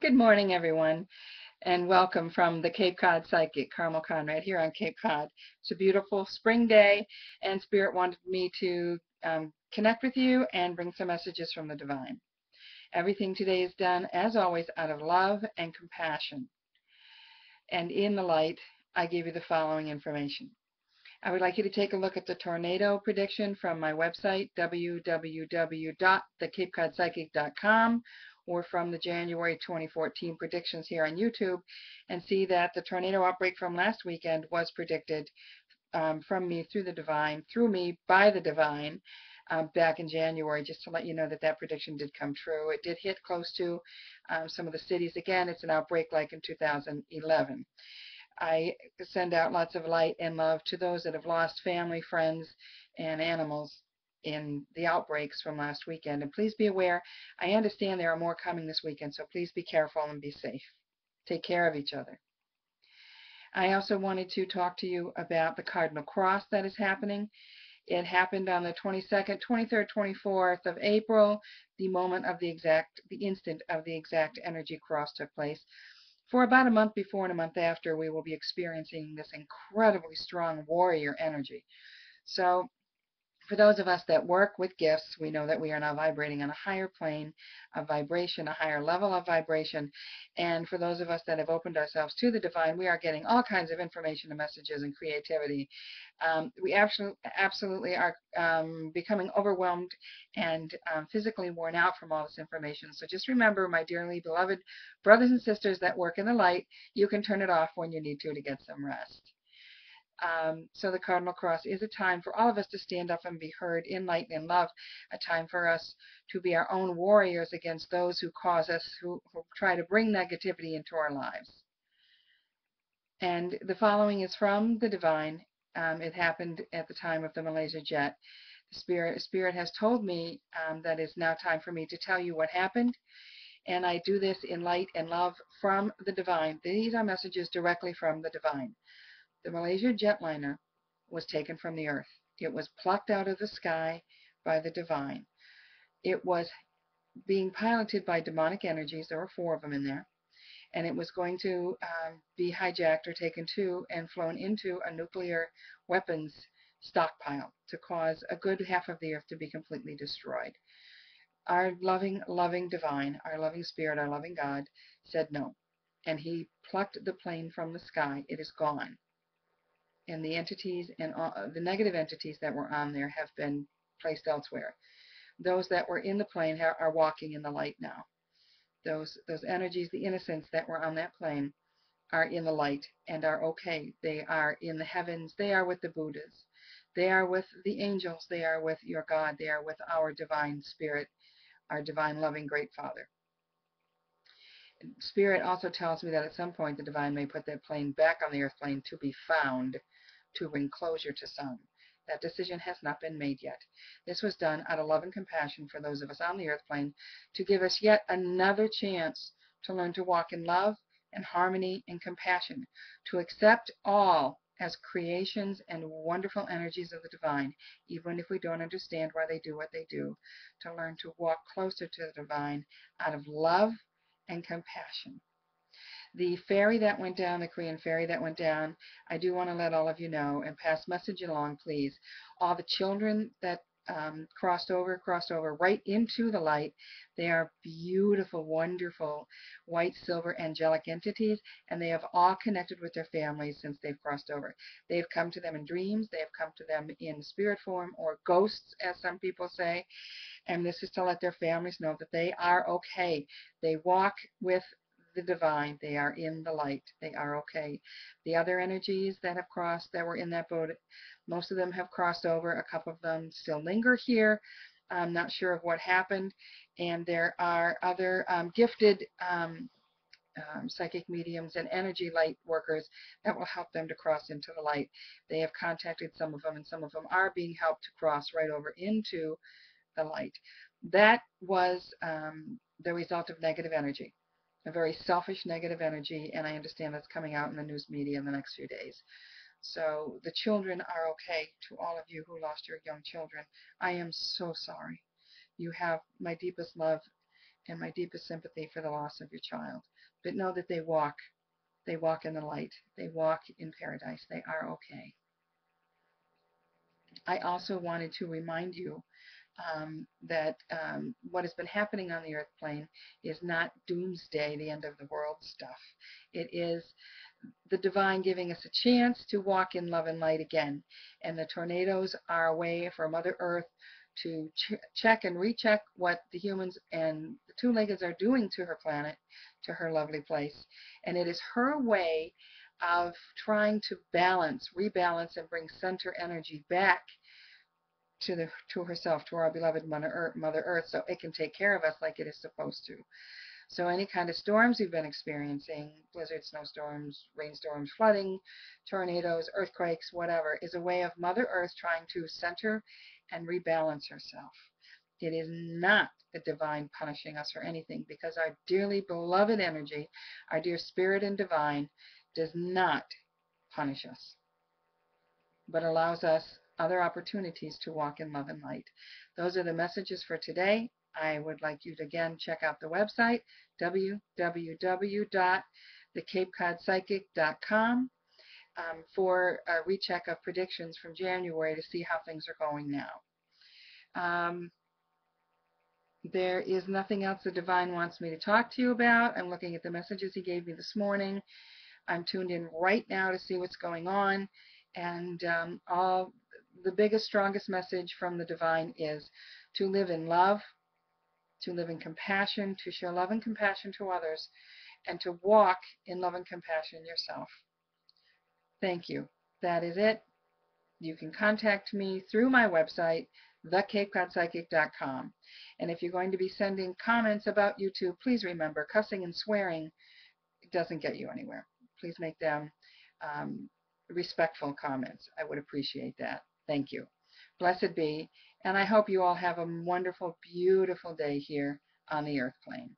Good morning, everyone, and welcome from the Cape Cod Psychic, Carmel Conrad, here on Cape Cod. It's a beautiful spring day, and Spirit wanted me to connect with you and bring some messages from the divine. Everything today is done, as always, out of love and compassion. And in the light, I give you the following information. I would like you to take a look at the tornado prediction from my website, www.thecapecodspsychic.com, or from the January 2014 predictions here on YouTube, and see that the tornado outbreak from last weekend was predicted from me through the divine, through me by the divine, back in January, just to let you know that that prediction did come true. It did hit close to some of the cities again. It's an outbreak like in 2011. I send out lots of light and love to those that have lost family, friends, and animals in the outbreaks from last weekend. And please be aware, I understand there are more coming this weekend, so please be careful and be safe. Take care of each other. I also wanted to talk to you about the Cardinal Cross that is happening. It happened on the 22nd, 23rd, 24th of April. The instant of the exact energy cross took place. For about a month before and a month after, we will be experiencing this incredibly strong warrior energy. So for those of us that work with gifts, we know that we are now vibrating on a higher plane of vibration, a higher level of vibration. And for those of us that have opened ourselves to the divine, we are getting all kinds of information and messages and creativity. We absolutely are becoming overwhelmed and physically worn out from all this information. So just remember, my dearly beloved brothers and sisters that work in the light, you can turn it off when you need to get some rest. So the Cardinal Cross is a time for all of us to stand up and be heard in light and love, a time for us to be our own warriors against those who cause us, who try to bring negativity into our lives. And the following is from the divine. It happened at the time of the Malaysia jet. The Spirit has told me that it's now time for me to tell you what happened. And I do this in light and love from the divine. These are messages directly from the divine. The Malaysia jetliner was taken from the earth. It was plucked out of the sky by the divine. It was being piloted by demonic energies. There were 4 of them in there. And it was going to be hijacked or taken to and flown into a nuclear weapons stockpile to cause a good half of the earth to be completely destroyed. Our loving, loving divine, our loving spirit, our loving God said no. And he plucked the plane from the sky. It is gone. And the entities and the negative entities that were on there have been placed elsewhere. Those that were in the plane are walking in the light now. Those energies, the innocents that were on that plane, are in the light and are okay. They are in the heavens. They are with the Buddhas. They are with the angels. They are with your God. They are with our divine spirit, our divine loving great Father. Spirit also tells me that at some point the divine may put that plane back on the earth plane to be found, to bring closure to some. That decision has not been made yet. This was done out of love and compassion for those of us on the earth plane to give us yet another chance to learn to walk in love and harmony and compassion, to accept all as creations and wonderful energies of the divine, even if we don't understand why they do what they do, to learn to walk closer to the divine out of love and compassion. The ferry that went down, the Korean ferry that went down, I do want to let all of you know and pass message along, please. All the children that crossed over right into the light. They are beautiful, wonderful, white, silver, angelic entities, and they have all connected with their families since they've crossed over. They've come to them in dreams. They have come to them in spirit form, or ghosts, as some people say. And this is to let their families know that they are okay. They walk with the divine. They are in the light. They are okay. The other energies that have crossed, that were in that boat, most of them have crossed over. A couple of them still linger here. I'm not sure of what happened. And there are other gifted psychic mediums and energy light workers that will help them to cross into the light. They have contacted some of them, and some of them are being helped to cross right over into the light. That was the result of negative energy, a very selfish negative energy, and I understand that's coming out in the news media in the next few days. So the children are okay. To all of you who lost your young children, I am so sorry. You have my deepest love and my deepest sympathy for the loss of your child. But know that they walk. They walk in the light. They walk in paradise. They are okay. I also wanted to remind you that what has been happening on the earth plane is not doomsday, the end of the world stuff. It is the divine giving us a chance to walk in love and light again. And the tornadoes are a way for Mother Earth to check and recheck what the humans and the two-leggeds are doing to her planet, to her lovely place. And it is her way of trying to balance, rebalance, and bring center energy back to herself, to our beloved Mother Earth, so it can take care of us like it is supposed to. So any kind of storms you've been experiencing, blizzards, snowstorms, rainstorms, flooding, tornadoes, earthquakes, whatever, is a way of Mother Earth trying to center and rebalance herself. It is not the divine punishing us for anything, because our dearly beloved energy, our dear spirit and divine, does not punish us, but allows us other opportunities to walk in love and light. Those are the messages for today. I would like you to again check out the website, www.thecapecodpsychic.com, for a recheck of predictions from January to see how things are going now. There is nothing else the divine wants me to talk to you about. I'm looking at the messages he gave me this morning. I'm tuned in right now to see what's going on, and all the biggest, strongest message from the divine is to live in love, to live in compassion, to show love and compassion to others, and to walk in love and compassion yourself. Thank you. That is it. You can contact me through my website, thecapecodpsychic.com. And if you're going to be sending comments about YouTube, please remember, cussing and swearing doesn't get you anywhere. Please make them respectful comments. I would appreciate that. Thank you. Blessed be, and I hope you all have a wonderful, beautiful day here on the earth plane.